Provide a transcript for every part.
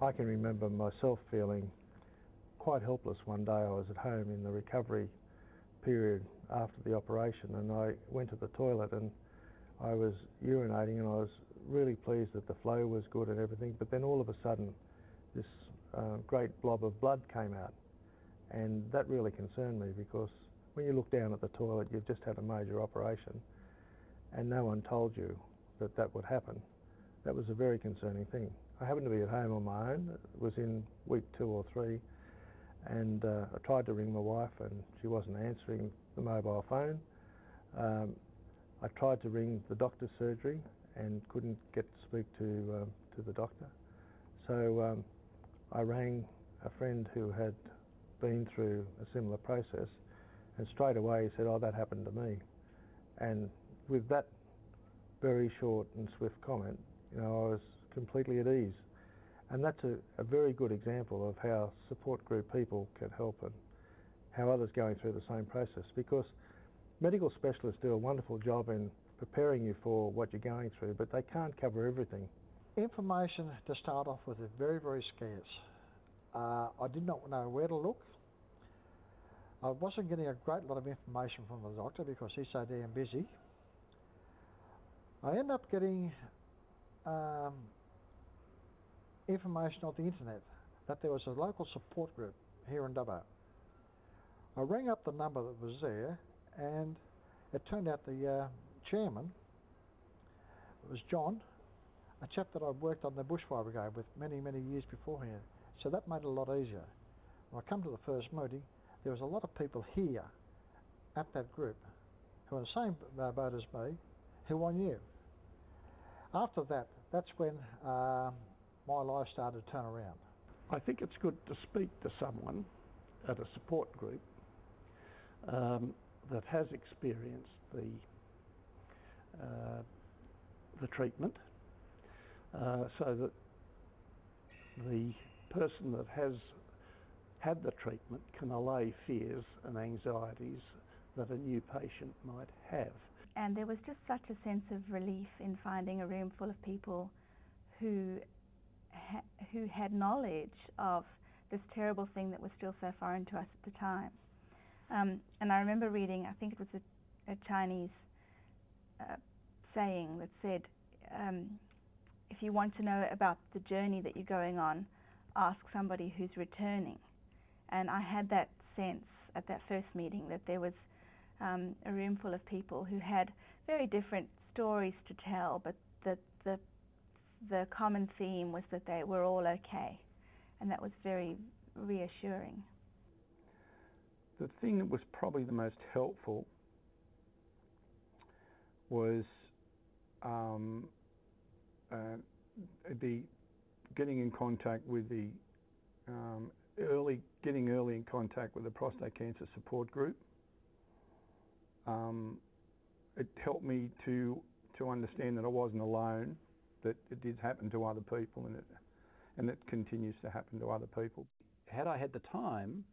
I can remember myself feeling quite helpless one day. I was at home in the recovery period after the operation, and I went to the toilet and I was urinating, and I was really pleased that the flow was good and everything, but then all of a sudden this great blob of blood came out, and that really concerned me, because when you look down at the toilet, you've just had a major operation and no one told you that that would happen. That was a very concerning thing. I happened to be at home on my own. It was in week 2 or 3, and I tried to ring my wife and she wasn't answering the mobile phone. I tried to ring the doctor's surgery and couldn't get to speak to the doctor. So I rang a friend who had been through a similar process, and straight away he said, "Oh, that happened to me." And with that very short and swift comment, I was completely at ease. And that's a very good example of how support group people can help, and how others going through the same process, because medical specialists do a wonderful job in preparing you for what you're going through, but they can't cover everything. Information to start off with is very, very scarce. I did not know where to look. I wasn't getting a great lot of information from the doctor because he's so damn busy. I ended up getting information off the internet that there was a local support group here in Dubbo. I rang up the number that was there, and it turned out the chairman was John, a chap that I'd worked on the bushfire brigade with many, many years beforehand. So that made it a lot easier. When I come to the first meeting, there was a lot of people here at that group who were in the same boat as me, who I knew. After that, that's when my life started to turn around. I think it's good to speak to someone at a support group that has experienced the treatment, so that the person that has had the treatment can allay fears and anxieties that a new patient might have. And there was just such a sense of relief in finding a room full of people who had knowledge of this terrible thing that was still so foreign to us at the time. And I remember reading, I think it was a Chinese saying that said, if you want to know about the journey that you're going on, ask somebody who's returning. And I had that sense at that first meeting that there was a room full of people who had very different stories to tell, but that the common theme was that they were all okay, and that was very reassuring. The thing that was probably the most helpful was getting in contact with the early in contact with the prostate cancer support group. It helped me to understand that I wasn't alone, that it did happen to other people, and it continues to happen to other people. Had I had the time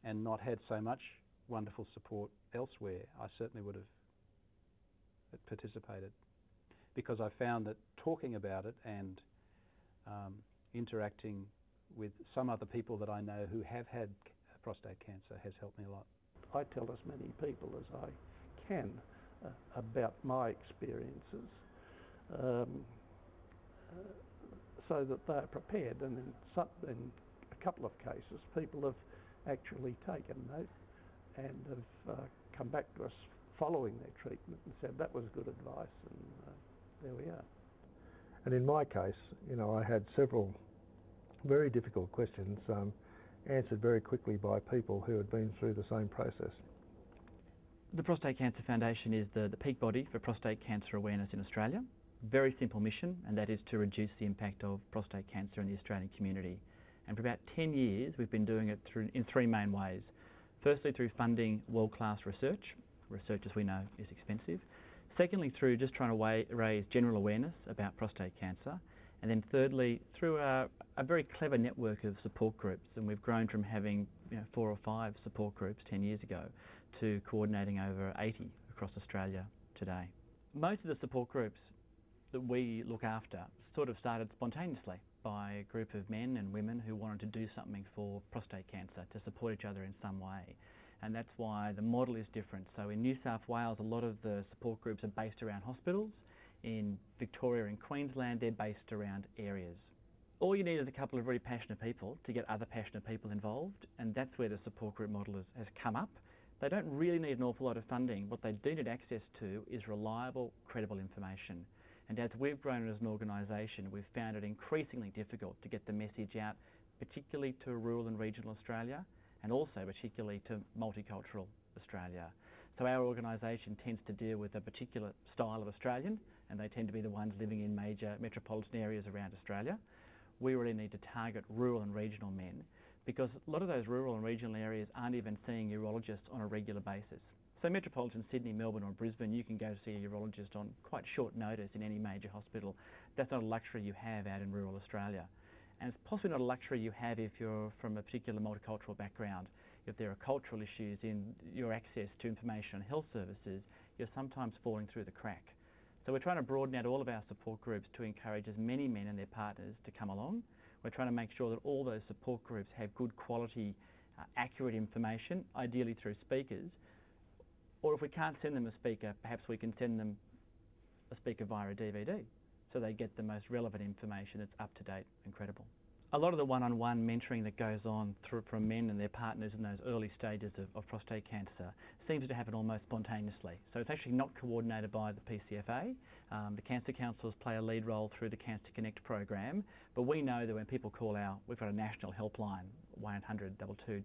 and not had so much wonderful support elsewhere, I certainly would have participated, because I found that talking about it and interacting with some other people that I know who have had prostate cancer has helped me a lot. I tell as many people as I can about my experiences, so that they're prepared, and in a couple of cases people have actually taken note and have come back to us following their treatment and said that was good advice, and there we are. And in my case, I had several very difficult questions answered very quickly by people who had been through the same process. The Prostate Cancer Foundation is the peak body for prostate cancer awareness in Australia. Very simple mission, and that is to reduce the impact of prostate cancer in the Australian community. And for about 10 years we've been doing it in 3 main ways. Firstly, through funding world-class research. Research, as we know, is expensive. Secondly, through just trying to raise general awareness about prostate cancer. And then thirdly, through a very clever network of support groups, and we've grown from having 4 or 5 support groups 10 years ago to coordinating over 80 across Australia today. Most of the support groups that we look after sort of started spontaneously. by a group of men and women who wanted to do something for prostate cancer, to support each other in some way. And that's why the model is different. So in New South Wales, a lot of the support groups are based around hospitals. In Victoria and Queensland, they're based around areas. All you need is a couple of really passionate people to get other passionate people involved, and that's where the support group model has come up. They don't really need an awful lot of funding. What they do need access to is reliable, credible information. And as we've grown as an organisation, we've found it increasingly difficult to get the message out, particularly to rural and regional Australia, and also particularly to multicultural Australia. So our organisation tends to deal with a particular style of Australian, and they tend to be the ones living in major metropolitan areas around Australia. We really need to target rural and regional men, because a lot of those rural and regional areas aren't even seeing urologists on a regular basis. So metropolitan Sydney, Melbourne or Brisbane, you can go see a urologist on quite short notice in any major hospital. That's not a luxury you have out in rural Australia. And it's possibly not a luxury you have if you're from a particular multicultural background. If there are cultural issues in your access to information on health services, you're sometimes falling through the crack. So we're trying to broaden out all of our support groups to encourage as many men and their partners to come along. We're trying to make sure that all those support groups have good quality, accurate information, ideally through speakers. Or if we can't send them a speaker, perhaps we can send them a speaker via a DVD, so they get the most relevant information that's up to date and credible. A lot of the one-on-one mentoring that goes on from men and their partners in those early stages of prostate cancer seems to happen almost spontaneously. So it's actually not coordinated by the PCFA. The cancer counsellors play a lead role through the Cancer Connect program, but we know that when people call we've got a national helpline, 1800 22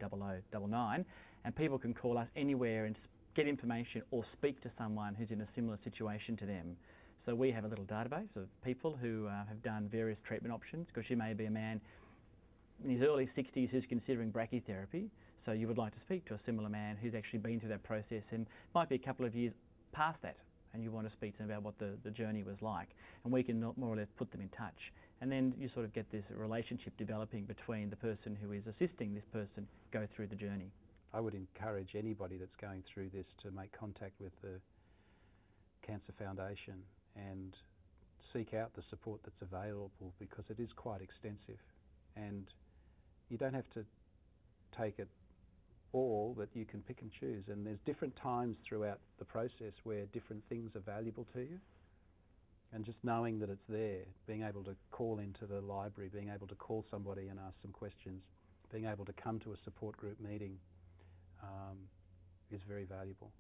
0099, and people can call us anywhere and get information or speak to someone who's in a similar situation to them. So we have a little database of people who have done various treatment options, because you may be a man in his early 60s who's considering brachytherapy, so you would like to speak to a similar man who's actually been through that process and might be a couple of years past that, and you want to speak to them about what the journey was like, and we can more or less put them in touch. And then you sort of get this relationship developing between the person who is assisting this person go through the journey. I would encourage anybody that's going through this to make contact with the Cancer Foundation and seek out the support that's available, because it is quite extensive, and you don't have to take it all, but you can pick and choose, and there's different times throughout the process where different things are valuable to you, and just knowing that it's there, being able to call into the library, being able to call somebody and ask some questions, being able to come to a support group meeting is very valuable.